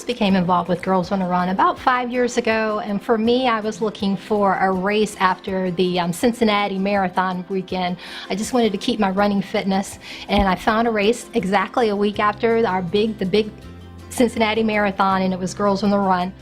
became involved with Girls on the Run about 5 years ago, and for me, I was looking for a race after the Cincinnati Marathon weekend. I just wanted to keep my running fitness, and I found a race exactly a week after the big Cincinnati Marathon, and it was Girls on the Run.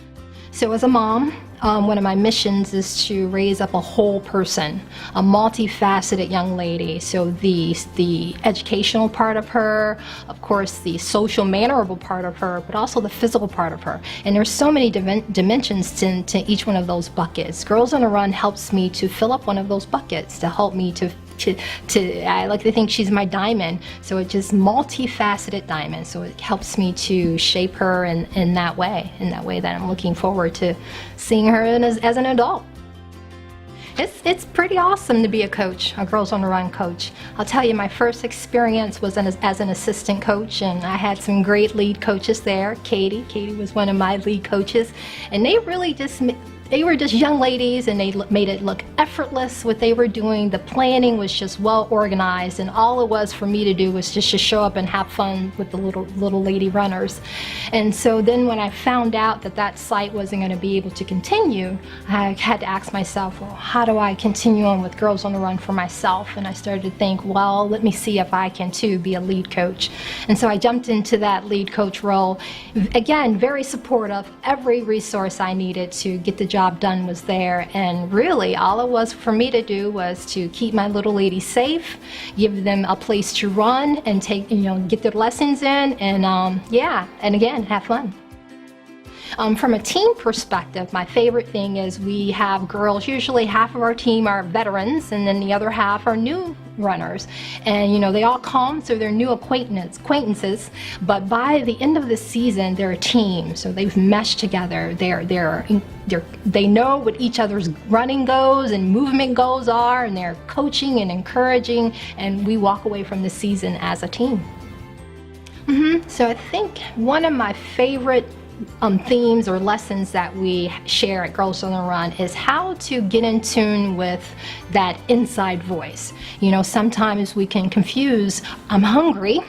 So as a mom, one of my missions is to raise up a whole person, a multifaceted young lady. So the educational part of her, of course the social mannerable part of her, but also the physical part of her. And there's so many dimensions to each one of those buckets. Girls on the Run helps me to fill up one of those buckets, to help me to I like to think she's my diamond, so it's just multifaceted diamond, so it helps me to shape her in that way that I'm looking forward to seeing her as an adult. It's pretty awesome to be a coach, a Girls on the Run coach. I'll tell you, my first experience was as an assistant coach, and I had some great lead coaches there. Katie was one of my lead coaches, and they were just young ladies, and they made it look effortless what they were doing. The planning was just well organized, and all it was for me to do was just to show up and have fun with the little lady runners. And so then when I found out that site wasn't going to be able to continue, I had to ask myself, well, how do I continue on with Girls on the Run for myself? And I started to think, well, let me see if I can too be a lead coach. And so I jumped into that lead coach role. Again, very supportive. Every resource I needed to get the job done was there, and really all it was for me to do was to keep my little ladies safe, give them a place to run and get their lessons in, and and again, have fun. From a team perspective, my favorite thing is we have girls. Usually half of our team are veterans, and then the other half are new runners, and they all come, so they're new acquaintances, but by the end of the season they're a team, so they've meshed together. They know what each other's running goals and movement goals are, and they're coaching and encouraging, and we walk away from the season as a team. So I think one of my favorite themes or lessons that we share at Girls on the Run is how to get in tune with that inside voice. Sometimes we can confuse, I'm hungry,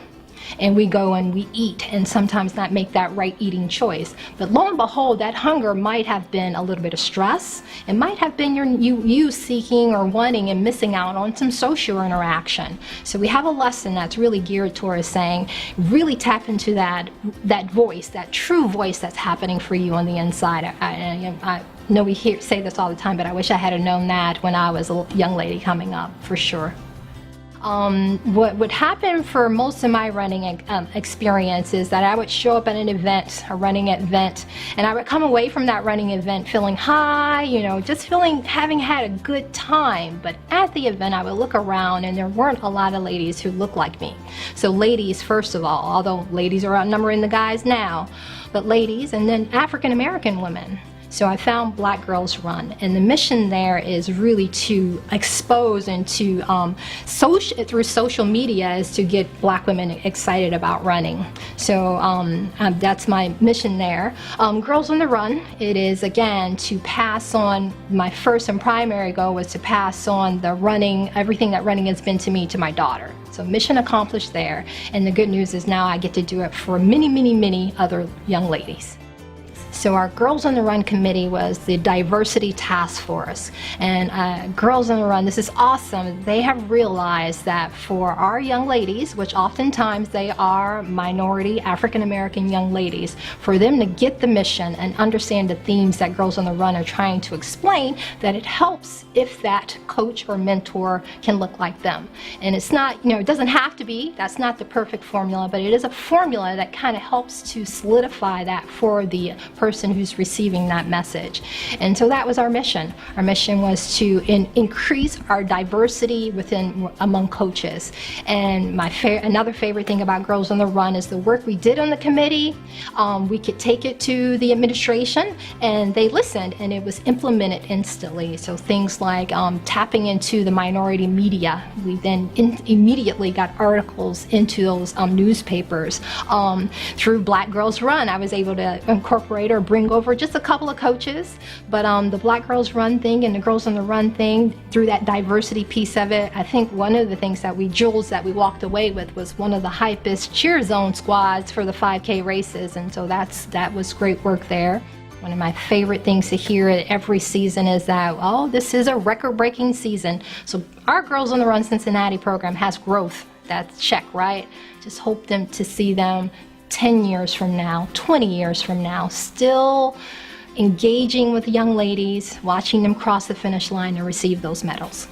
and we go and we eat, and sometimes not make that right eating choice. But lo and behold, that hunger might have been a little bit of stress. It might have been you seeking or wanting and missing out on some social interaction. So we have a lesson that's really geared towards saying, really tap into that voice, that true voice that's happening for you on the inside. I know we say this all the time, but I wish I had known that when I was a young lady coming up, for sure. What would happen for most of my running experience is that I would show up at an event, a running event, and I would come away from that running event feeling high, just having had a good time. But at the event, I would look around, and there weren't a lot of ladies who looked like me. So ladies, first of all, although ladies are outnumbering the guys now, but ladies, and then African American women. So I found Black Girls Run, and the mission there is really to expose and to through social media is to get Black women excited about running. So that's my mission there. Girls on the Run, it is again to pass on, my first and primary goal was to pass on the running, everything that running has been to me, to my daughter. So mission accomplished there, and the good news is now I get to do it for many other young ladies. So our Girls on the Run committee was the diversity task force, and Girls on the Run, this is awesome. They have realized that for our young ladies, which oftentimes they are minority African American young ladies, for them to get the mission and understand the themes that Girls on the Run are trying to explain, that it helps if that coach or mentor can look like them. And it's not, it doesn't have to be, that's not the perfect formula, but it is a formula that kind of helps to solidify that for the person who's receiving that message. And so that was our mission. Our mission was to increase our diversity among coaches. And another favorite thing about Girls on the Run is the work we did on the committee. We could take it to the administration, and they listened, and it was implemented instantly. So things like tapping into the minority media. We then immediately got articles into those newspapers. Through Black Girls Run, I was able to incorporate or bring over just a couple of coaches. But the Black Girls Run thing and the Girls on the Run thing, through that diversity piece of it, I think one of the things that jewels that we walked away with was one of the hypest cheer zone squads for the 5K races, and so that was great work there. One of my favorite things to hear at every season is that, oh, this is a record-breaking season. So our Girls on the Run Cincinnati program has growth. That's check, right? Just hope to see them 10 years from now, 20 years from now, still engaging with young ladies, watching them cross the finish line and receive those medals.